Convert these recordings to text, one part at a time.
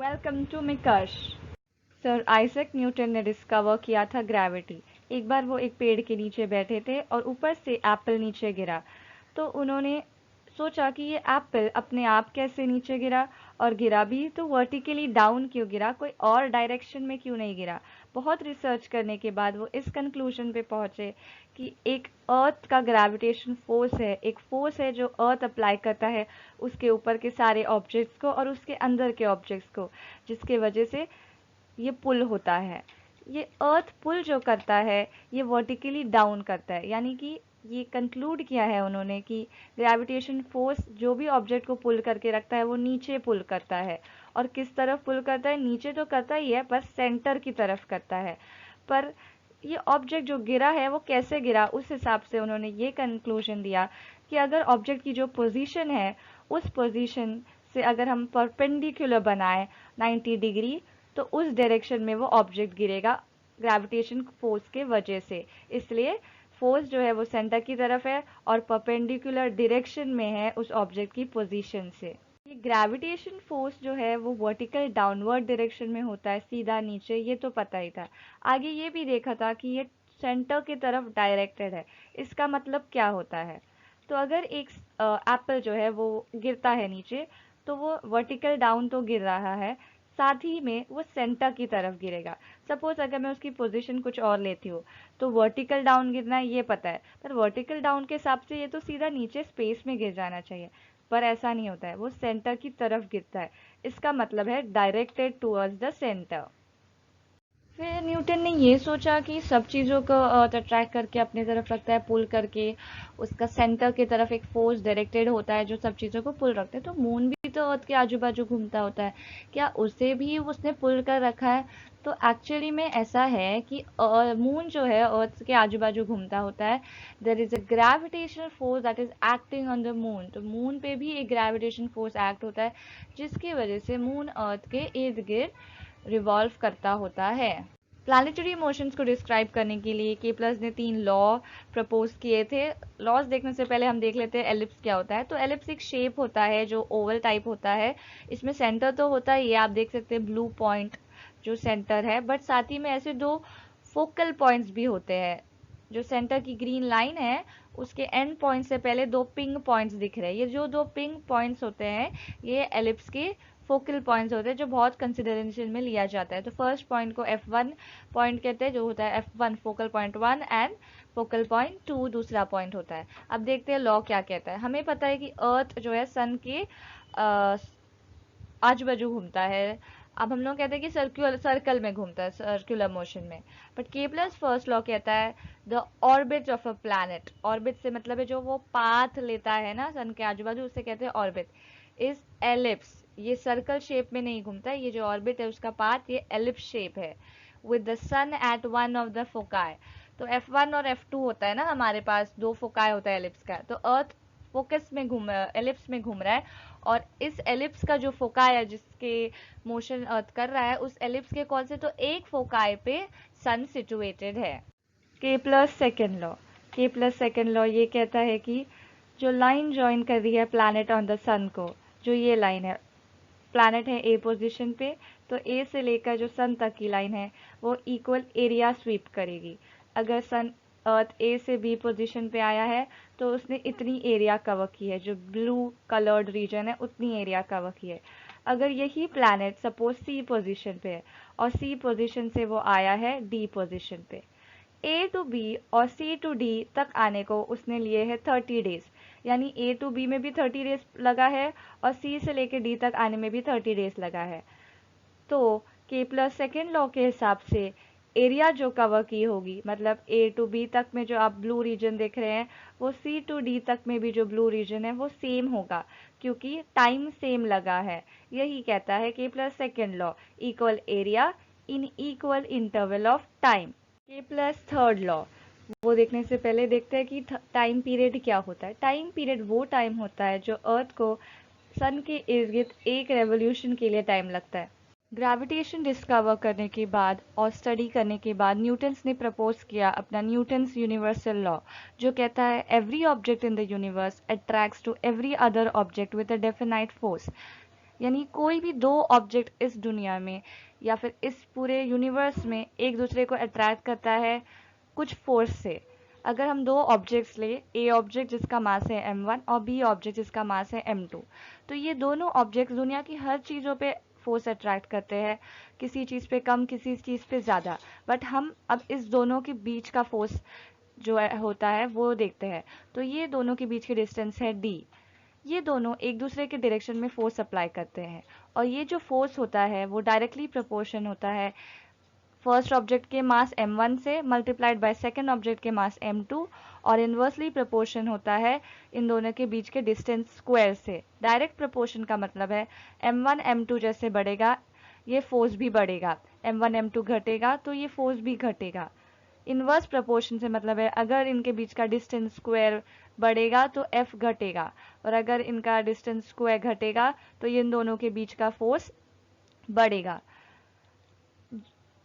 Welcome to मिकर्श। Sir Isaac Newton ने discover किया था ग्रेविटी। एक बार वो एक पेड़ के नीचे बैठे थे और ऊपर से एप्पल नीचे गिरा। तो उन्होंने सोचा कि ये एप्पल अपने आप कैसे नीचे गिरा, और गिरा भी तो वर्टिकली डाउन क्यों गिरा, कोई और डायरेक्शन में क्यों नहीं गिरा। बहुत रिसर्च करने के बाद वो इस कंक्लूजन पे पहुंचे कि एक अर्थ का ग्रेविटेशन फोर्स है, एक फोर्स है जो अर्थ अप्लाई करता है उसके ऊपर के सारे ऑब्जेक्ट्स को और उसके अंदर के ऑब्जेक्ट्स को, जिसके वजह से ये पुल होता है। ये अर्थ पुल जो करता है ये वर्टिकली डाउन करता है, यानी कि ये कंक्लूड किया है उन्होंने कि ग्रेविटेशन फोर्स जो भी ऑब्जेक्ट को पुल करके रखता है वो नीचे पुल करता है। और किस तरफ पुल करता है, नीचे तो करता ही है पर सेंटर की तरफ करता है। पर ये ऑब्जेक्ट जो गिरा है वो कैसे गिरा, उस हिसाब से उन्होंने ये कंक्लूजन दिया कि अगर ऑब्जेक्ट की जो पोजीशन है उस पोजीशन से अगर हम परपेंडिकुलर बनाए 90 डिग्री, तो उस डायरेक्शन में वो ऑब्जेक्ट गिरेगा ग्रेविटेशन फोर्स के वजह से। इसलिए फोर्स जो है वो सेंटर की तरफ है और परपेंडिकुलर डायरेक्शन में है उस ऑब्जेक्ट की पोजीशन से। ये ग्रेविटेशन फोर्स जो है वो वर्टिकल डाउनवर्ड डायरेक्शन में होता है, सीधा नीचे, ये तो पता ही था। आगे ये भी देखा था कि ये सेंटर की तरफ डायरेक्टेड है। इसका मतलब क्या होता है, तो अगर एक एप्पल जो है वो गिरता है नीचे, तो वो वर्टिकल डाउन तो गिर रहा है, साथ ही में वो सेंटर की तरफ गिरेगा। सपोज अगर मैं उसकी पोजीशन कुछ और लेती हूँ तो वर्टिकल डाउन गिरना है ये पता है, पर वर्टिकल डाउन के हिसाब से ये तो सीधा नीचे स्पेस में गिर जाना चाहिए, पर ऐसा नहीं होता है, वो सेंटर की तरफ गिरता है। इसका मतलब है डायरेक्टेड टुवर्ड्स द सेंटर। फिर न्यूटन ने ये सोचा कि सब चीज़ों को अर्थ अट्रैक्ट करके अपने तरफ रखता है, पुल करके उसका सेंटर की तरफ एक फोर्स डायरेक्टेड होता है जो सब चीज़ों को पुल रखते हैं। तो मून भी तो अर्थ के आजू बाजू घूमता होता है, क्या उसे भी उसने पुल कर रखा है? तो एक्चुअली में ऐसा है कि मून जो है अर्थ के आजू बाजू घूमता होता है। There is a gravitational force that is acting on the moon. तो मून पे भी एक ग्रेविटेशन फोर्स एक्ट होता है, जिसकी वजह से मून अर्थ के इर्द गिर्द रिवॉल्व करता होता है। प्लानिटरी मोशंस को डिस्क्राइब करने के लिए केप्लर ने 3 लॉ प्रपोज किए थे। लॉज देखने से पहले हम देख लेते हैं एलिप्स क्या होता है। तो एलिप्स एक शेप होता है जो ओवल टाइप होता है। इसमें सेंटर तो होता है, ये आप देख सकते हैं ब्लू पॉइंट जो सेंटर है, बट साथ ही में ऐसे 2 फोकल पॉइंट्स भी होते हैं। जो सेंटर की ग्रीन लाइन है उसके एंड पॉइंट से पहले 2 पिंक पॉइंट्स दिख रहे हैं। ये जो 2 पिंक पॉइंट्स होते हैं ये एलिप्स के फोकल पॉइंट्स होते हैं जो बहुत कंसिडरेशन में लिया जाता है। तो फर्स्ट पॉइंट को F1 पॉइंट कहते हैं, जो होता है F1 focal point 1 and focal point 2 दूसरा पॉइंट होता है। अब देखते हैं लॉ क्या कहता है। हमें पता है कि अर्थ जो है सन के आजू बाजू घूमता है। अब हम लोग कहते हैं कि सर्कल में घूमता है, सर्कुलर मोशन में। बट केप्लर्स फर्स्ट लॉ कहता है the orbit of a planet. Orbit से मतलब है जो वो पाथ लेता है ना सन के आजू बाजू, उसे कहते हैं ऑर्बिट। इज एलिप्स, ये सर्कल शेप में नहीं घूमता है, ये जो ऑर्बिट है उसका पाथ ये एलिप्स शेप है, with the sun at one of the foci. तो F1 और F2 होता है ना, हमारे पास 2 फोकाई होता है एलिप्स का। तो अर्थ फोकस में घूम एलिप्स में घूम रहा है, और इस एलिप्स का जो फोकाई है जिसके मोशन अर्थ कर रहा है, उस एलिप्स के कौन से तो एक फोकाई पे सन सिचुएटेड है। के प्लस सेकेंड लॉ। के प्लस सेकेंड लॉ ये कहता है कि जो लाइन ज्वाइन कर रही है प्लैनेट ऑन द सन को, जो ये लाइन है, प्लैनेट है ए पोजीशन पे, तो ए से लेकर जो सन तक की लाइन है वो इक्वल एरिया स्वीप करेगी। अगर सन अर्थ ए से बी पोजीशन पे आया है तो उसने इतनी एरिया कवर की है, जो ब्लू कलर्ड रीजन है उतनी एरिया कवर की है। अगर यही प्लैनेट सपोज सी पोजीशन पे है और सी पोजीशन से वो आया है डी पोजीशन पे, ए टू बी और सी टू डी तक आने को उसने लिए है 30 डेज, यानी ए टू बी में भी 30 डेज लगा है और सी से लेकर डी तक आने में भी 30 डेज लगा है। तो के प्लस सेकेंड लॉ के हिसाब से एरिया जो कवर की होगी, मतलब ए टू बी तक में जो आप ब्लू रीजन देख रहे हैं वो सी टू डी तक में भी जो ब्लू रीजन है वो सेम होगा, क्योंकि टाइम सेम लगा है। यही कहता है के plus second law, equal area in equal interval of time. के प्लस थर्ड लॉ, वो देखने से पहले देखते हैं कि टाइम पीरियड क्या होता है। टाइम पीरियड वो टाइम होता है जो अर्थ को सन के इर्द गिर्द एक रेवोल्यूशन के लिए टाइम लगता है। ग्रेविटेशन डिस्कवर करने के बाद और स्टडी करने के बाद न्यूटन्स ने प्रपोज किया अपना न्यूटन्स यूनिवर्सल लॉ, जो कहता है every object in the universe attracts to every other object with a definite force. यानी कोई भी दो ऑब्जेक्ट इस दुनिया में या फिर इस पूरे यूनिवर्स में एक दूसरे को अट्रैक्ट करता है कुछ फोर्स से। अगर हम दो ऑब्जेक्ट्स ले, ए ऑब्जेक्ट जिसका मास है m1 और बी ऑब्जेक्ट जिसका मास है m2, तो ये दोनों ऑब्जेक्ट्स दुनिया की हर चीज़ों पे फोर्स अट्रैक्ट करते हैं, किसी चीज़ पे कम, किसी चीज़ पे ज़्यादा। बट हम अब इस दोनों के बीच का फोर्स जो होता है वो देखते हैं। तो ये दोनों के बीच की डिस्टेंस है d। ये दोनों एक दूसरे के डायरेक्शन में फोर्स अप्लाई करते हैं, और ये जो फोर्स होता है वो डायरेक्टली प्रोपोर्शन होता है फर्स्ट ऑब्जेक्ट के मास m1 से मल्टीप्लाइड बाय सेकेंड ऑब्जेक्ट के मास m2, और इन्वर्सली प्रोपोर्शन होता है इन दोनों के बीच के डिस्टेंस स्क्वायर से। डायरेक्ट प्रोपोर्शन का मतलब है m1 m2 जैसे बढ़ेगा ये फोर्स भी बढ़ेगा, m1 m2 घटेगा तो ये फोर्स भी घटेगा। इनवर्स प्रोपोर्शन से मतलब है अगर इनके बीच का डिस्टेंस स्क्वायर बढ़ेगा तो f घटेगा, और अगर इनका डिस्टेंस स्क्वायर घटेगा तो इन दोनों के बीच का फोर्स बढ़ेगा।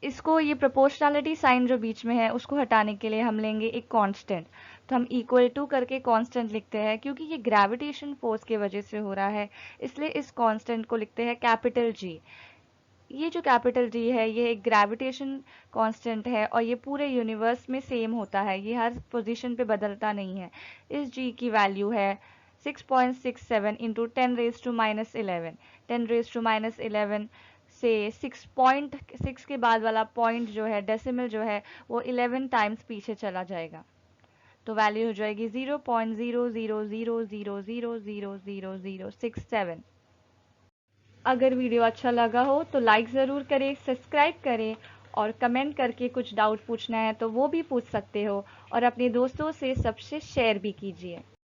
इसको ये प्रोपोर्शनैलिटी साइन जो बीच में है उसको हटाने के लिए हम लेंगे एक कांस्टेंट। तो हम इक्वल टू करके कांस्टेंट लिखते हैं, क्योंकि ये ग्रेविटेशन फोर्स की वजह से हो रहा है, इसलिए इस कांस्टेंट को लिखते हैं कैपिटल जी। ये जो कैपिटल जी है ये एक ग्रेविटेशन कांस्टेंट है, और ये पूरे यूनिवर्स में सेम होता है, ये हर पोजीशन पे बदलता नहीं है। इस जी की वैल्यू है 6.67 इंटू 10⁻⁻11। 10⁻⁻11 से 6.6 के बाद वाला पॉइंट जो है डेसिमल जो है वो 11 टाइम्स पीछे चला जाएगा, तो वैल्यू हो जाएगी 0.0000000067। अगर वीडियो अच्छा लगा हो तो लाइक ज़रूर करें, सब्सक्राइब करें, और कमेंट करके कुछ डाउट पूछना है तो वो भी पूछ सकते हो, और अपने दोस्तों से सबसे शेयर भी कीजिए।